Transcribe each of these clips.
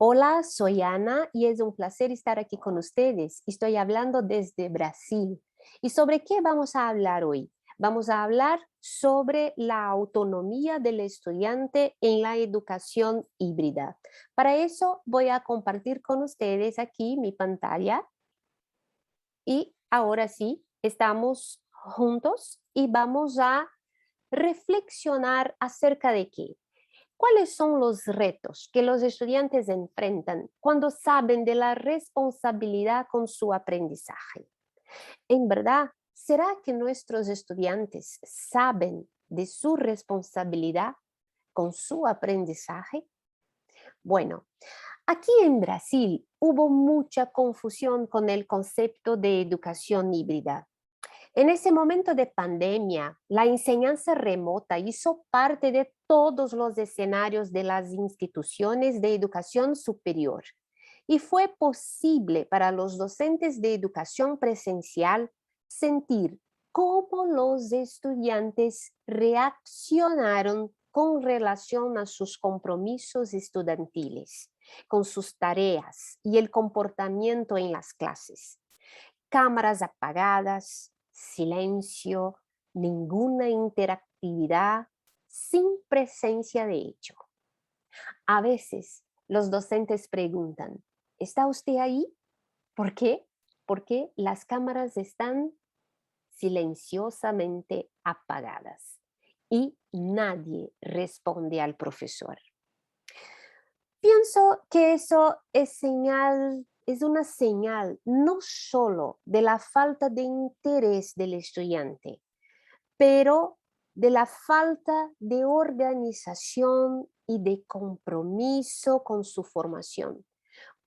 Hola, soy Ana y es un placer estar aquí con ustedes. Estoy hablando desde Brasil. ¿Y sobre qué vamos a hablar hoy? Vamos a hablar sobre la autonomía del estudiante en la educación híbrida. Para eso voy a compartir con ustedes aquí mi pantalla y ahora sí, estamos juntos y vamos a reflexionar acerca de qué. ¿Cuáles son los retos que los estudiantes enfrentan cuando saben de la responsabilidad con su aprendizaje? En verdad, ¿será que nuestros estudiantes saben de su responsabilidad con su aprendizaje? Bueno, aquí en Brasil hubo mucha confusión con el concepto de educación híbrida. En ese momento de pandemia, la enseñanza remota hizo parte de todos los escenarios de las instituciones de educación superior y fue posible para los docentes de educación presencial sentir cómo los estudiantes reaccionaron con relación a sus compromisos estudiantiles, con sus tareas y el comportamiento en las clases. Cámaras apagadas, silencio, ninguna interactividad, sin presencia de hecho. A veces los docentes preguntan, ¿está usted ahí? ¿Por qué? Porque las cámaras están silenciosamente apagadas y nadie responde al profesor. Pienso que eso es una señal no solo de la falta de interés del estudiante, pero de la falta de organización y de compromiso con su formación,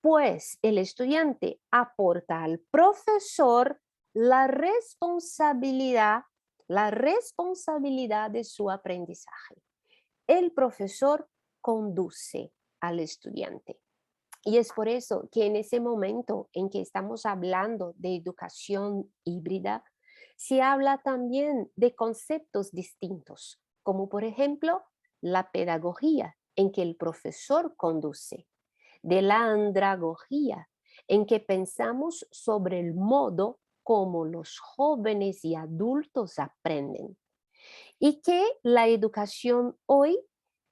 pues el estudiante aporta al profesor la la responsabilidad de su aprendizaje. El profesor conduce al estudiante. Y es por eso que en ese momento en que estamos hablando de educación híbrida, se habla también de conceptos distintos, como por ejemplo la pedagogía, en que el profesor conduce, de la andragogía, en que pensamos sobre el modo como los jóvenes y adultos aprenden, y que la educación hoy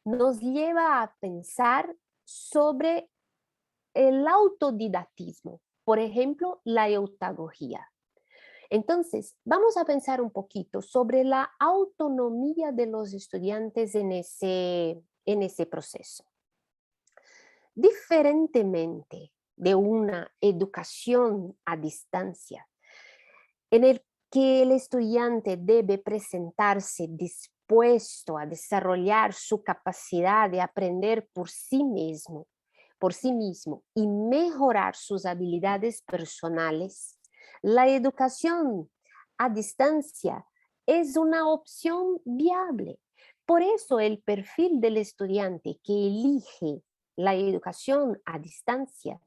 nos lleva a pensar sobre el autodidactismo, por ejemplo, la eutagogía. Entonces, vamos a pensar un poquito sobre la autonomía de los estudiantes en ese proceso. Diferentemente de una educación a distancia, en el que el estudiante debe presentarse dispuesto a desarrollar su capacidad de aprender por sí mismo y mejorar sus habilidades personales, la educación a distancia es una opción viable. Por eso el perfil del estudiante que elige la educación a distancia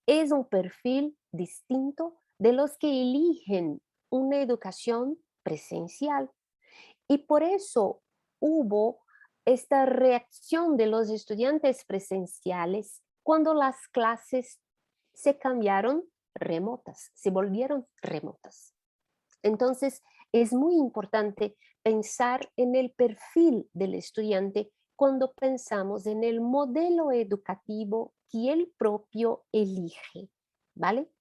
es un perfil distinto de los que eligen una educación presencial. Y por eso hubo esta reacción de los estudiantes presenciales cuando las clases se cambiaron remotas, se volvieron remotas. Entonces, es muy importante pensar en el perfil del estudiante cuando pensamos en el modelo educativo que él propio elige, ¿vale?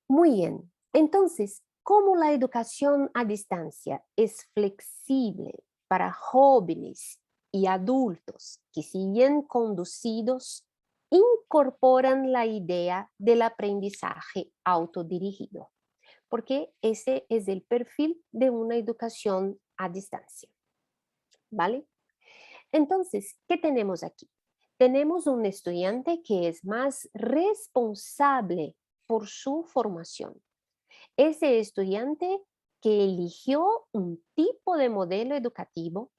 Muy bien. Entonces, como la educación a distancia es flexible para jóvenes y adultos que, si bien conducidos, incorporan la idea del aprendizaje autodirigido, porque ese es el perfil de una educación a distancia, ¿vale? Entonces, ¿qué tenemos aquí? Tenemos un estudiante que es más responsable por su formación. Ese estudiante que eligió un tipo de modelo educativo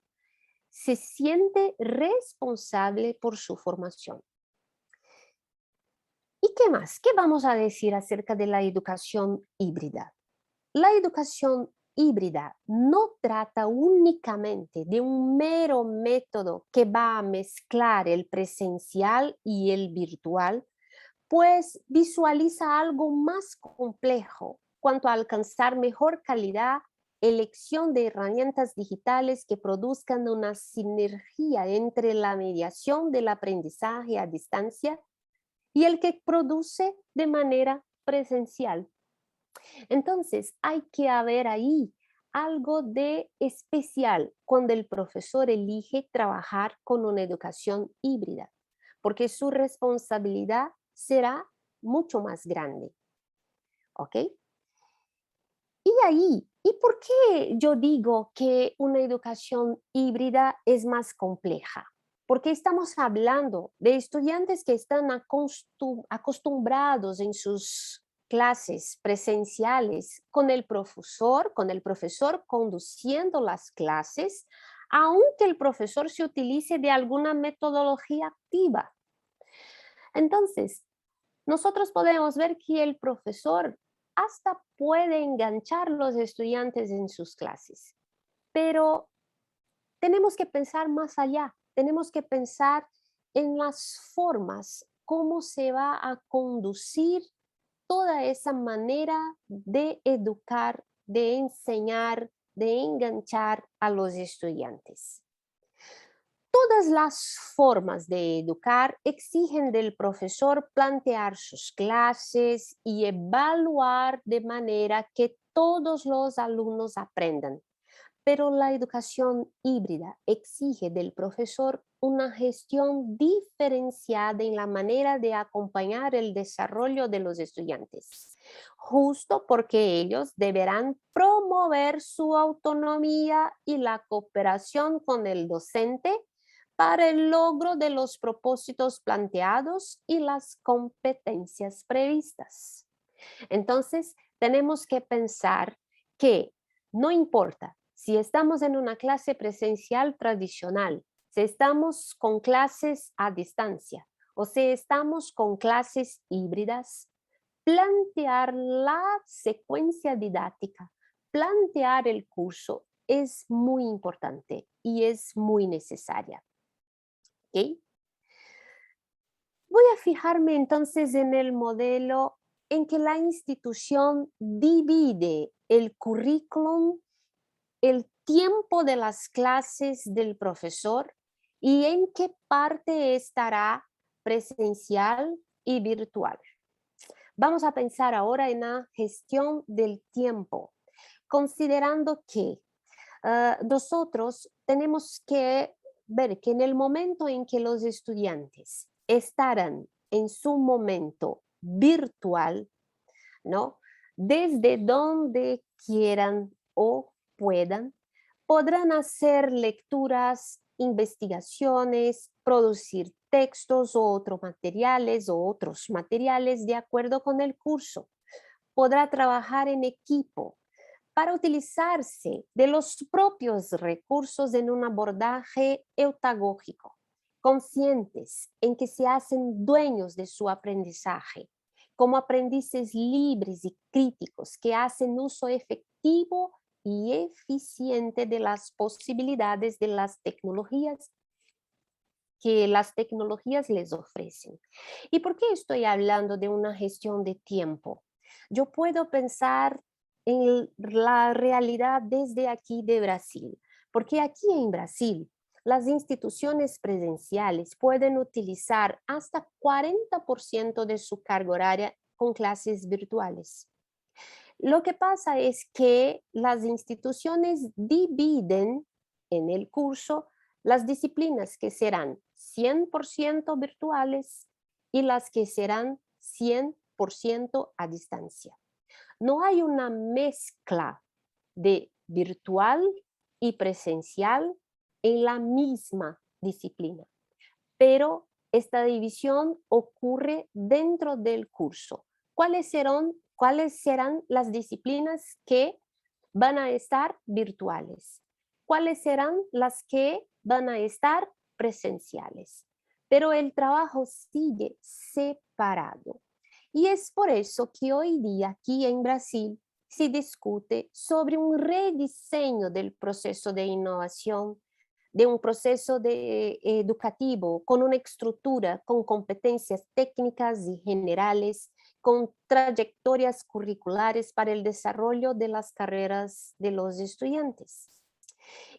se siente responsable por su formación. ¿Y qué más? ¿Qué vamos a decir acerca de la educación híbrida? La educación híbrida no trata únicamente de un mero método que va a mezclar el presencial y el virtual, pues visualiza algo más complejo cuanto a alcanzar mejor calidad, elección de herramientas digitales que produzcan una sinergia entre la mediación del aprendizaje a distancia y el que produce de manera presencial. Entonces, hay que haber ahí algo de especial cuando el profesor elige trabajar con una educación híbrida, porque su responsabilidad será mucho más grande, ¿ok? Y ahí, ¿y por qué yo digo que una educación híbrida es más compleja? Porque estamos hablando de estudiantes que están acostumbrados en sus clases presenciales con el profesor conduciendo las clases, aunque el profesor se utilice de alguna metodología activa. Entonces, nosotros podemos ver que el profesor hasta puede enganchar a los estudiantes en sus clases, pero tenemos que pensar más allá, tenemos que pensar en las formas, cómo se va a conducir toda esa manera de educar, de enseñar, de enganchar a los estudiantes. Todas las formas de educar exigen del profesor plantear sus clases y evaluar de manera que todos los alumnos aprendan. Pero la educación híbrida exige del profesor una gestión diferenciada en la manera de acompañar el desarrollo de los estudiantes, justo porque ellos deberán promover su autonomía y la cooperación con el docente para el logro de los propósitos planteados y las competencias previstas. Entonces, tenemos que pensar que no importa si estamos en una clase presencial tradicional, si estamos con clases a distancia o si estamos con clases híbridas, plantear la secuencia didáctica, plantear el curso es muy importante y es muy necesaria. ¿Okay? Voy a fijarme entonces en el modelo en que la institución divide el currículum, el tiempo de las clases del profesor y en qué parte estará presencial y virtual. Vamos a pensar ahora en la gestión del tiempo, considerando que nosotros tenemos que ver que en el momento en que los estudiantes estarán en su momento virtual, ¿no? Desde donde quieran o puedan, podrán hacer lecturas, investigaciones, producir textos o otros materiales de acuerdo con el curso. Podrá trabajar en equipo para utilizarse de los propios recursos en un abordaje eutagógico, conscientes en que se hacen dueños de su aprendizaje, como aprendices libres y críticos que hacen uso efectivo y eficiente de las posibilidades de las tecnologías que las tecnologías les ofrecen. ¿Y por qué estoy hablando de una gestión de tiempo? Yo puedo pensar en la realidad desde aquí de Brasil, porque aquí en Brasil las instituciones presenciales pueden utilizar hasta 40% de su carga horaria con clases virtuales. Lo que pasa es que las instituciones dividen en el curso las disciplinas que serán 100% virtuales y las que serán 100% a distancia. No hay una mezcla de virtual y presencial en la misma disciplina, pero esta división ocurre dentro del curso. ¿Cuáles serán las disciplinas que van a estar virtuales? ¿Cuáles serán las que van a estar presenciales? Pero el trabajo sigue separado. Y es por eso que hoy día aquí en Brasil se discute sobre un rediseño del proceso de innovación, de un proceso educativo con una estructura, con competencias técnicas y generales, con trayectorias curriculares para el desarrollo de las carreras de los estudiantes.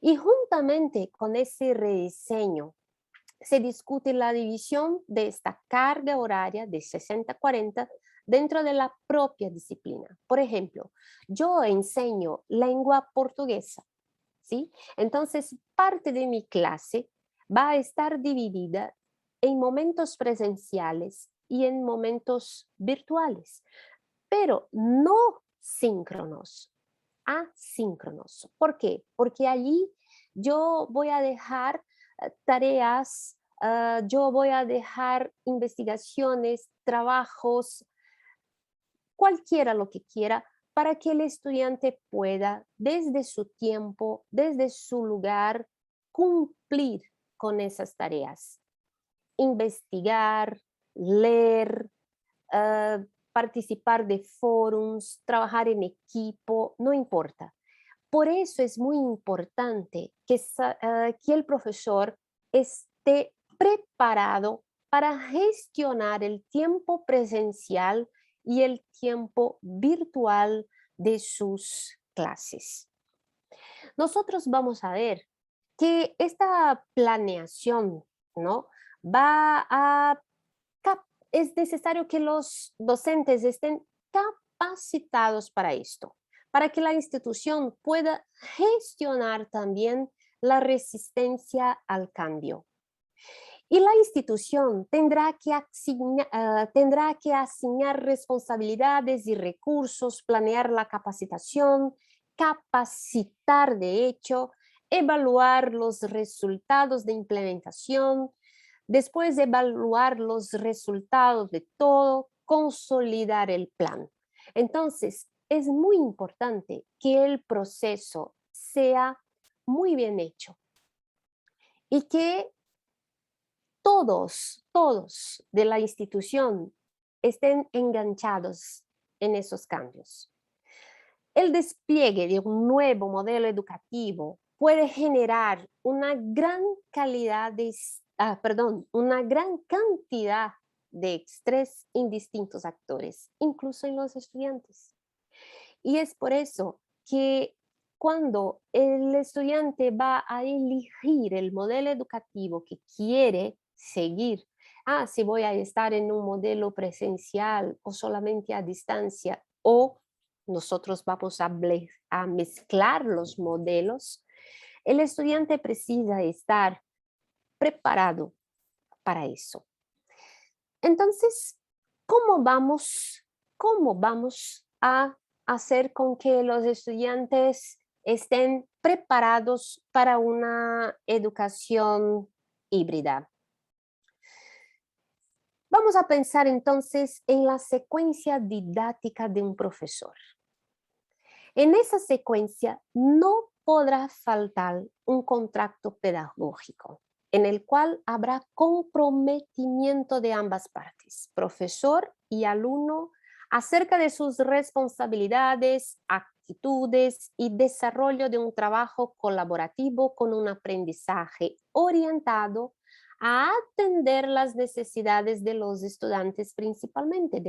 Y juntamente con ese rediseño, se discute la división de esta carga horaria de 60-40 dentro de la propia disciplina. Por ejemplo, yo enseño lengua portuguesa, ¿sí? Entonces, parte de mi clase va a estar dividida en momentos presenciales y en momentos virtuales, pero no síncronos, asíncronos. ¿Por qué? Porque allí yo voy a dejar tareas, yo voy a dejar investigaciones, trabajos, cualquiera lo que quiera, para que el estudiante pueda, desde su tiempo, desde su lugar, cumplir con esas tareas. Investigar, leer, ah, participar de forums, trabajar en equipo, no importa. Por eso es muy importante que el profesor esté preparado para gestionar el tiempo presencial y el tiempo virtual de sus clases. Nosotros vamos a ver que esta planeación, ¿no? va a es necesario que los docentes estén capacitados para esto, para que la institución pueda gestionar también la resistencia al cambio. Y la institución tendrá que asignar responsabilidades y recursos, planear la capacitación, capacitar de hecho, evaluar los resultados de implementación, después de evaluar los resultados de todo, consolidar el plan. Entonces, es muy importante que el proceso sea muy bien hecho y que todos de la institución estén enganchados en esos cambios. El despliegue de un nuevo modelo educativo puede generar una gran una gran cantidad de estrés en distintos actores, incluso en los estudiantes. Y es por eso que cuando el estudiante va a elegir el modelo educativo que quiere seguir, si voy a estar en un modelo presencial o solamente a distancia, o nosotros vamos a mezclar los modelos, el estudiante precisa estar preparado para eso. Entonces, cómo vamos a hacer con que los estudiantes estén preparados para una educación híbrida? Vamos a pensar entonces en la secuencia didáctica de un profesor. En esa secuencia no podrá faltar un contrato pedagógico en el cual habrá comprometimiento de ambas partes, profesor y alumno, acerca de sus responsabilidades, actitudes y desarrollo de un trabajo colaborativo con un aprendizaje orientado a atender las necesidades de los estudiantes principalmente,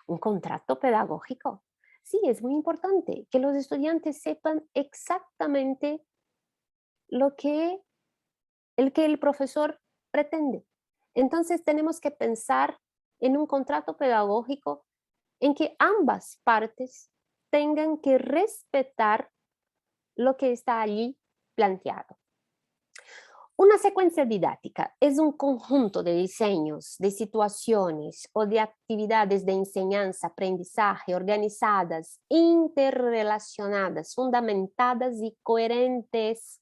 Un contrato pedagógico. Sí, es muy importante que los estudiantes sepan exactamente lo que el profesor pretende. Entonces tenemos que pensar en un contrato pedagógico en que ambas partes tengan que respetar lo que está allí planteado. Una secuencia didáctica es un conjunto de diseños, de situaciones o de actividades de enseñanza, aprendizaje organizadas, interrelacionadas, fundamentadas y coherentes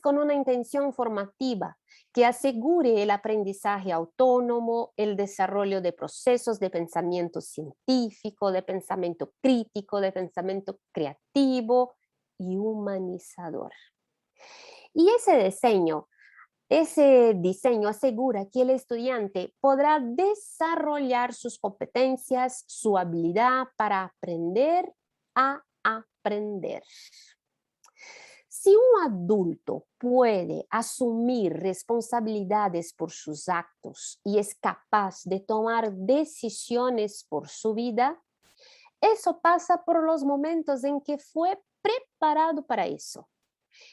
con una intención formativa que asegure el aprendizaje autónomo, el desarrollo de procesos de pensamiento científico, de pensamiento crítico, de pensamiento creativo y humanizador. Y ese diseño Ese diseño asegura que el estudiante podrá desarrollar sus competencias, su habilidad para aprender a aprender. Si un adulto puede asumir responsabilidades por sus actos y es capaz de tomar decisiones por su vida, eso pasa por los momentos en que fue preparado para eso.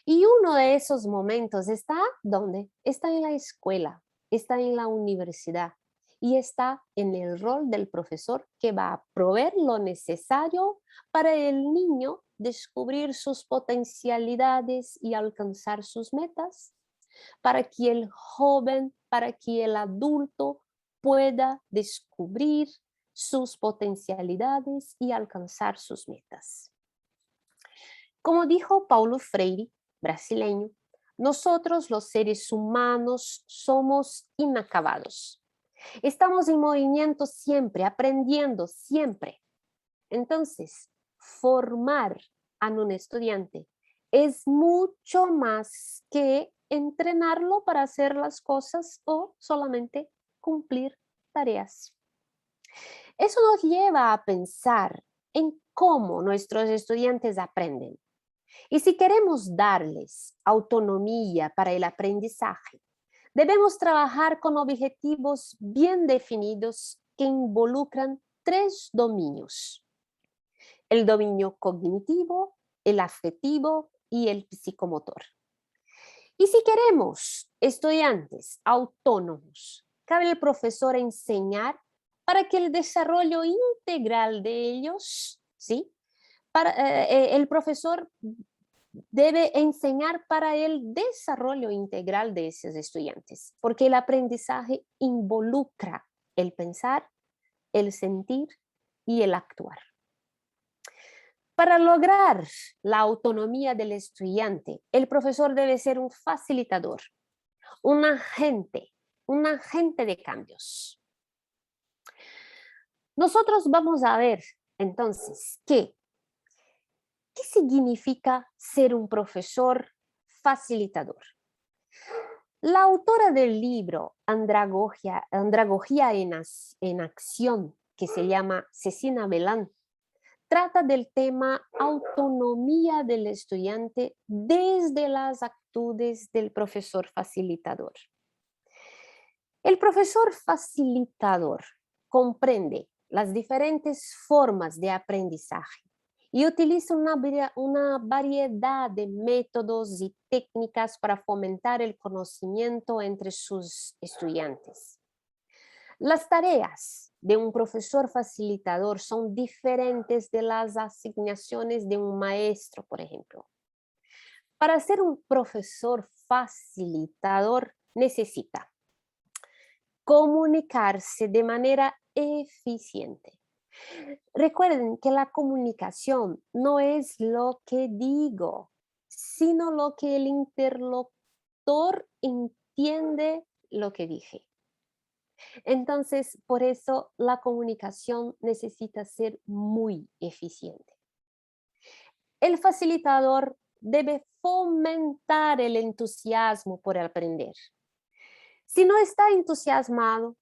Y uno de esos momentos está, ¿dónde? Está en la escuela, está en la universidad y está en el rol del profesor que va a proveer lo necesario para el niño descubrir sus potencialidades y alcanzar sus metas, para que el joven, para que el adulto pueda descubrir sus potencialidades y alcanzar sus metas. Como dijo Paulo Freire, brasileño, nosotros los seres humanos somos inacabados. Estamos en movimiento siempre, aprendiendo siempre. Entonces, formar a un estudiante es mucho más que entrenarlo para hacer las cosas o solamente cumplir tareas. Eso nos lleva a pensar en cómo nuestros estudiantes aprenden. Y si queremos darles autonomía para el aprendizaje, debemos trabajar con objetivos bien definidos que involucran 3 dominios: el dominio cognitivo, el afectivo y el psicomotor. Y si queremos estudiantes autónomos, cabe al profesor enseñar para que el desarrollo integral de ellos, ¿sí? El profesor debe enseñar para el desarrollo integral de esos estudiantes, porque el aprendizaje involucra el pensar, el sentir y el actuar. Para lograr la autonomía del estudiante, el profesor debe ser un facilitador, un agente de cambios. Nosotros vamos a ver entonces ¿qué significa ser un profesor facilitador? La autora del libro Andragogia en Acción, que se llama Cecina Belán, trata del tema autonomía del estudiante desde las actitudes del profesor facilitador. El profesor facilitador comprende las diferentes formas de aprendizaje y utiliza una variedad de métodos y técnicas para fomentar el conocimiento entre sus estudiantes. Las tareas de un profesor facilitador son diferentes de las asignaciones de un maestro, por ejemplo. Para ser un profesor facilitador necesita comunicarse de manera eficiente. Recuerden que la comunicación no es lo que digo, sino lo que el interlocutor entiende lo que dije. Entonces, por eso la comunicación necesita ser muy eficiente. El facilitador debe fomentar el entusiasmo por aprender. Si no está entusiasmado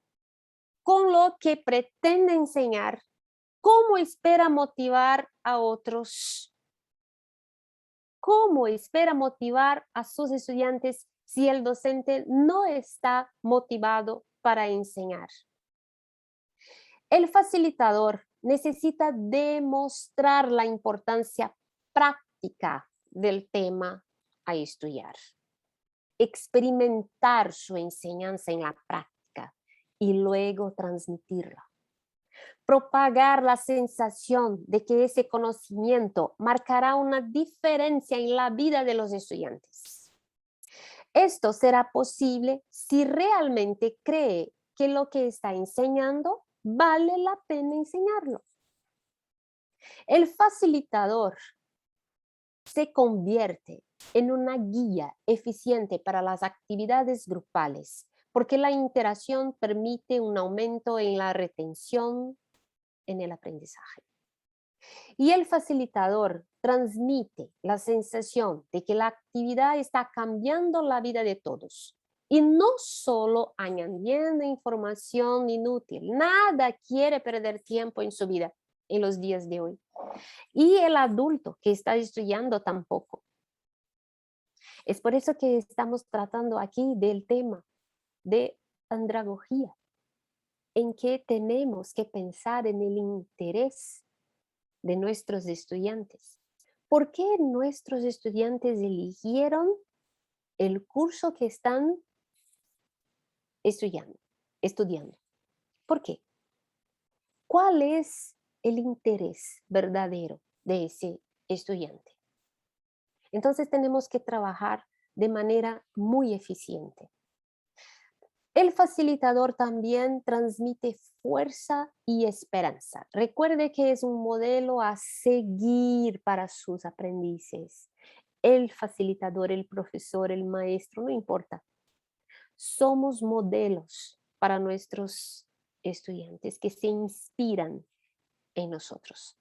con lo que pretende enseñar, ¿cómo espera motivar a otros? ¿Cómo espera motivar a sus estudiantes si el docente no está motivado para enseñar? El facilitador necesita demostrar la importancia práctica del tema a estudiar, experimentar su enseñanza en la práctica y luego transmitirla. Propagar la sensación de que ese conocimiento marcará una diferencia en la vida de los estudiantes. Esto será posible si realmente cree que lo que está enseñando vale la pena enseñarlo. El facilitador se convierte en una guía eficiente para las actividades grupales, porque la interacción permite un aumento en la retención en el aprendizaje. Y el facilitador transmite la sensación de que la actividad está cambiando la vida de todos y no solo añadiendo información inútil. Nada quiere perder tiempo en su vida en los días de hoy. Y el adulto que está estudiando tampoco. Es por eso que estamos tratando aquí del tema de andragogía, en que tenemos que pensar en el interés de nuestros estudiantes. ¿Por qué nuestros estudiantes eligieron el curso que están estudiando? ¿Por qué? ¿Cuál es el interés verdadero de ese estudiante? Entonces tenemos que trabajar de manera muy eficiente. El facilitador también transmite fuerza y esperanza. Recuerde que es un modelo a seguir para sus aprendices. El facilitador, el profesor, el maestro, no importa. Somos modelos para nuestros estudiantes que se inspiran en nosotros.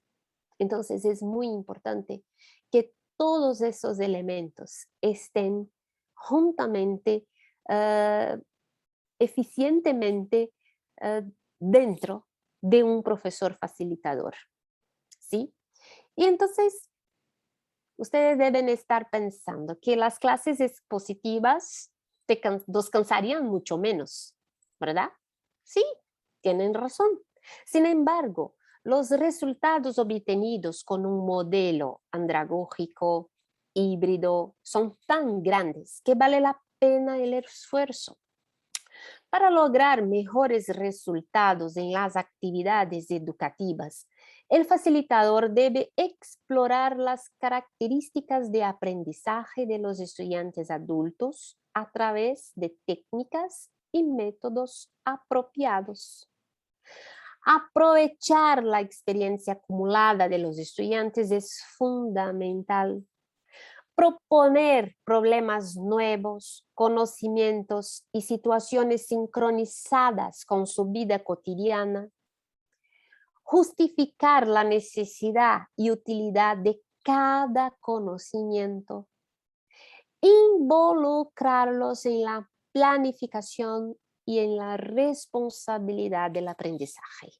Entonces es muy importante que todos esos elementos estén juntamente, eficientemente dentro de un profesor facilitador, ¿sí? Y entonces ustedes deben estar pensando que las clases expositivas nos cansarían mucho menos, ¿verdad? Sí, tienen razón. Sin embargo, los resultados obtenidos con un modelo andragógico híbrido son tan grandes que vale la pena el esfuerzo. Para lograr mejores resultados en las actividades educativas, el facilitador debe explorar las características de aprendizaje de los estudiantes adultos a través de técnicas y métodos apropiados. Aprovechar la experiencia acumulada de los estudiantes es fundamental. Proponer problemas nuevos, conocimientos y situaciones sincronizadas con su vida cotidiana. Justificar la necesidad y utilidad de cada conocimiento. Involucrarlos en la planificación y en la responsabilidad del aprendizaje.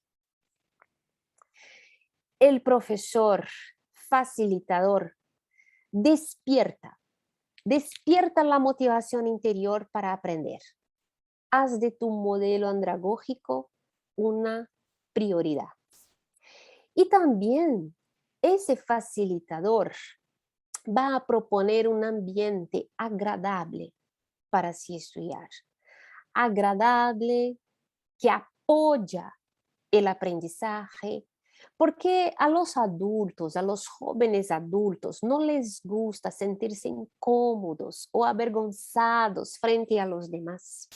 El profesor facilitador despierta la motivación interior para aprender. Haz de tu modelo andragógico una prioridad. Y también ese facilitador va a proponer un ambiente agradable para así estudiar. Agradable, que apoya el aprendizaje, porque a los adultos, a los jóvenes adultos, no les gusta sentirse incómodos o avergonzados frente a los demás.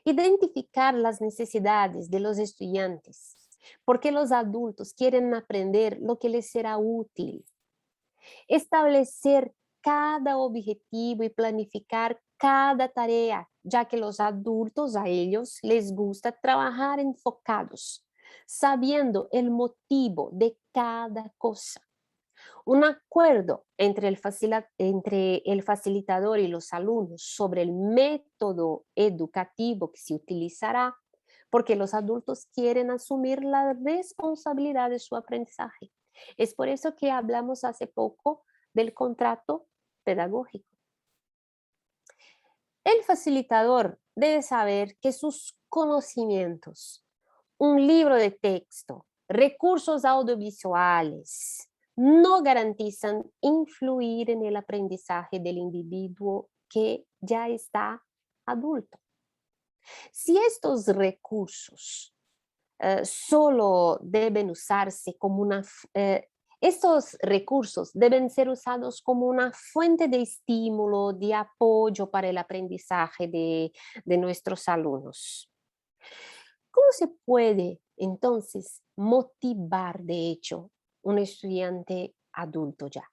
Identificar las necesidades de los estudiantes, porque los adultos quieren aprender lo que les será útil. Establecer cada objetivo y planificar cada tarea, ya que los adultos a ellos les gusta trabajar enfocados, sabiendo el motivo de cada cosa. Un acuerdo entre el facilitador y los alumnos sobre el método educativo que se utilizará, porque los adultos quieren asumir la responsabilidad de su aprendizaje. Es por eso que hablamos hace poco del contrato pedagógico. El facilitador debe saber que sus conocimientos, un libro de texto, recursos audiovisuales, no garantizan influir en el aprendizaje del individuo que ya está adulto. Si estos recursos solo deben usarse como estos recursos deben ser usados como una fuente de estímulo, de apoyo para el aprendizaje de nuestros alumnos. ¿Cómo se puede entonces motivar, de hecho, un estudiante adulto ya?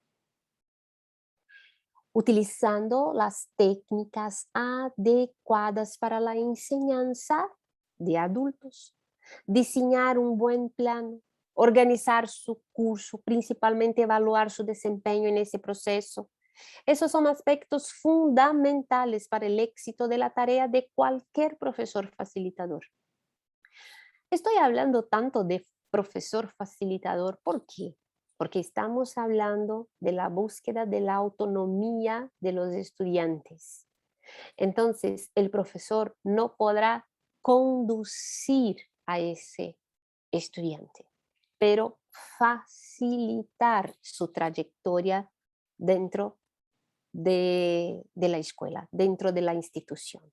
Utilizando las técnicas adecuadas para la enseñanza de adultos. Diseñar un buen plan, organizar su curso, principalmente evaluar su desempeño en ese proceso, Esos son aspectos fundamentales para el éxito de la tarea de cualquier profesor facilitador. Estoy hablando tanto de profesor facilitador, ¿por qué? Porque estamos hablando de la búsqueda de la autonomía de los estudiantes. Entonces, el profesor no podrá conducir a ese estudiante, pero facilitar su trayectoria dentro de la escuela, dentro de la institución.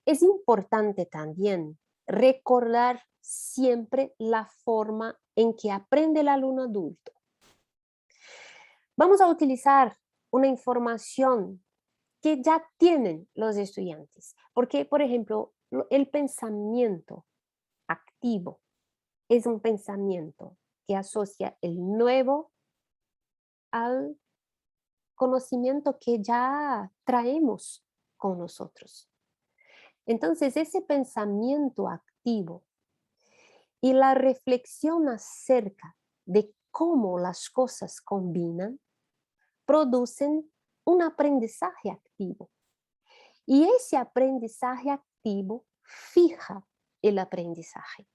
Es importante también recordar siempre la forma en que aprende el alumno adulto. Vamos a utilizar una información que ya tienen los estudiantes, porque, por ejemplo, el pensamiento activo es un pensamiento que asocia el nuevo al conocimiento que ya traemos con nosotros. Entonces, ese pensamiento activo y la reflexión acerca de cómo las cosas combinan producen un aprendizaje activo. Y ese aprendizaje activo fija el aprendizaje.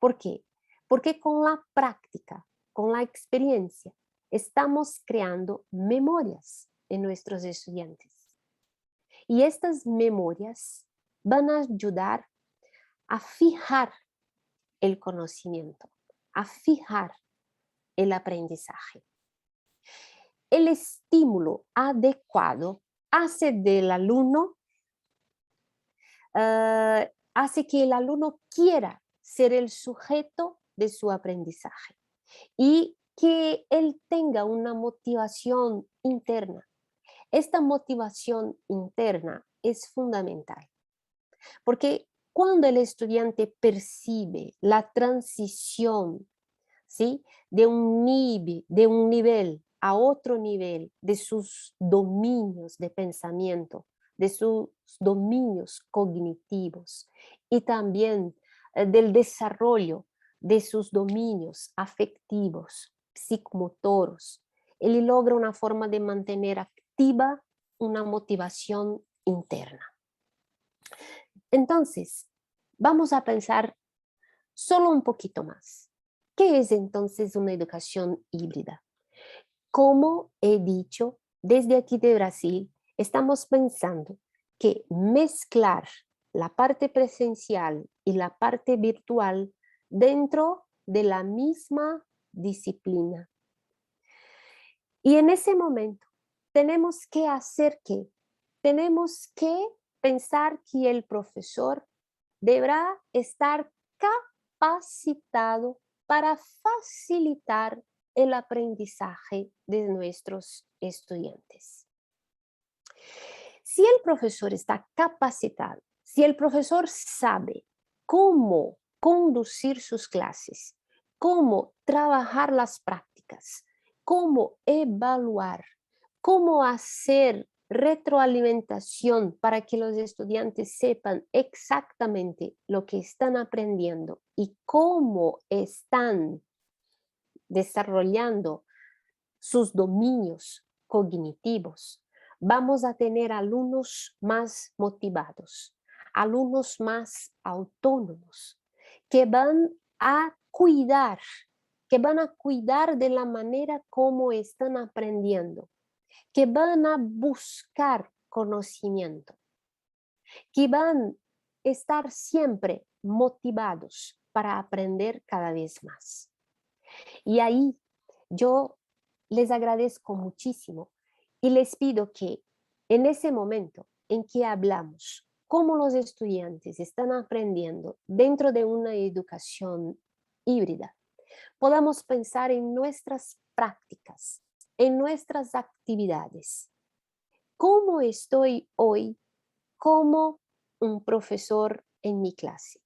¿Por qué? Porque con la práctica, con la experiencia, estamos creando memorias en nuestros estudiantes. Y estas memorias van a ayudar a fijar el conocimiento, a fijar el aprendizaje. El estímulo adecuado hace del alumno, hace que el alumno quiera ser el sujeto de su aprendizaje y que él tenga una motivación interna. Esta motivación interna es fundamental, porque cuando el estudiante percibe la transición, ¿sí?, de un nivel a otro nivel, de sus dominios de pensamiento, de sus dominios cognitivos y también del desarrollo de sus dominios afectivos, psicomotoros, él logra una forma de mantener activa una motivación interna. Entonces, vamos a pensar solo un poquito más. ¿Qué es entonces una educación híbrida? Como he dicho, desde aquí de Brasil, estamos pensando que mezclar la parte presencial y la parte virtual dentro de la misma disciplina. Y en ese momento tenemos que hacer qué? Tenemos que pensar que el profesor deberá estar capacitado para facilitar el aprendizaje de nuestros estudiantes. Si el profesor está capacitado, si el profesor sabe cómo conducir sus clases, cómo trabajar las prácticas, cómo evaluar, cómo hacer retroalimentación para que los estudiantes sepan exactamente lo que están aprendiendo y cómo están desarrollando sus dominios cognitivos, vamos a tener alumnos más motivados, alumnos más autónomos, que van a cuidar, de la manera como están aprendiendo, que van a buscar conocimiento, que van a estar siempre motivados para aprender cada vez más. Y ahí yo les agradezco muchísimo y les pido que en ese momento en que hablamos cómo los estudiantes están aprendiendo dentro de una educación híbrida, podamos pensar en nuestras prácticas, en nuestras actividades. ¿Cómo estoy hoy como un profesor en mi clase?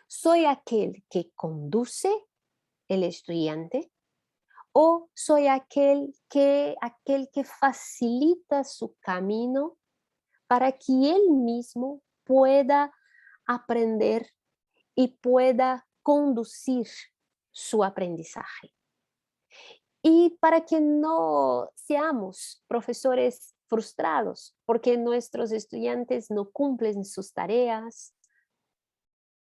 ¿Soy aquel que conduce el estudiante? ¿O soy aquel que facilita su camino para que él mismo pueda aprender y pueda conducir su aprendizaje? Y para que no seamos profesores frustrados, porque nuestros estudiantes no cumplen sus tareas,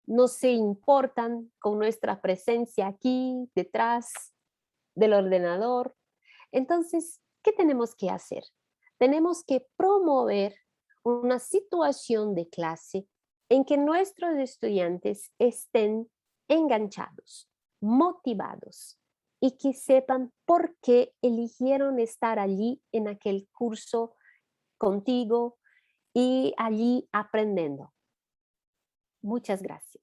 no se importan con nuestra presencia aquí detrás del ordenador. Entonces, ¿qué tenemos que hacer? Tenemos que promover una situación de clase en que nuestros estudiantes estén enganchados, motivados y que sepan por qué eligieron estar allí en aquel curso contigo y allí aprendiendo. Muchas gracias.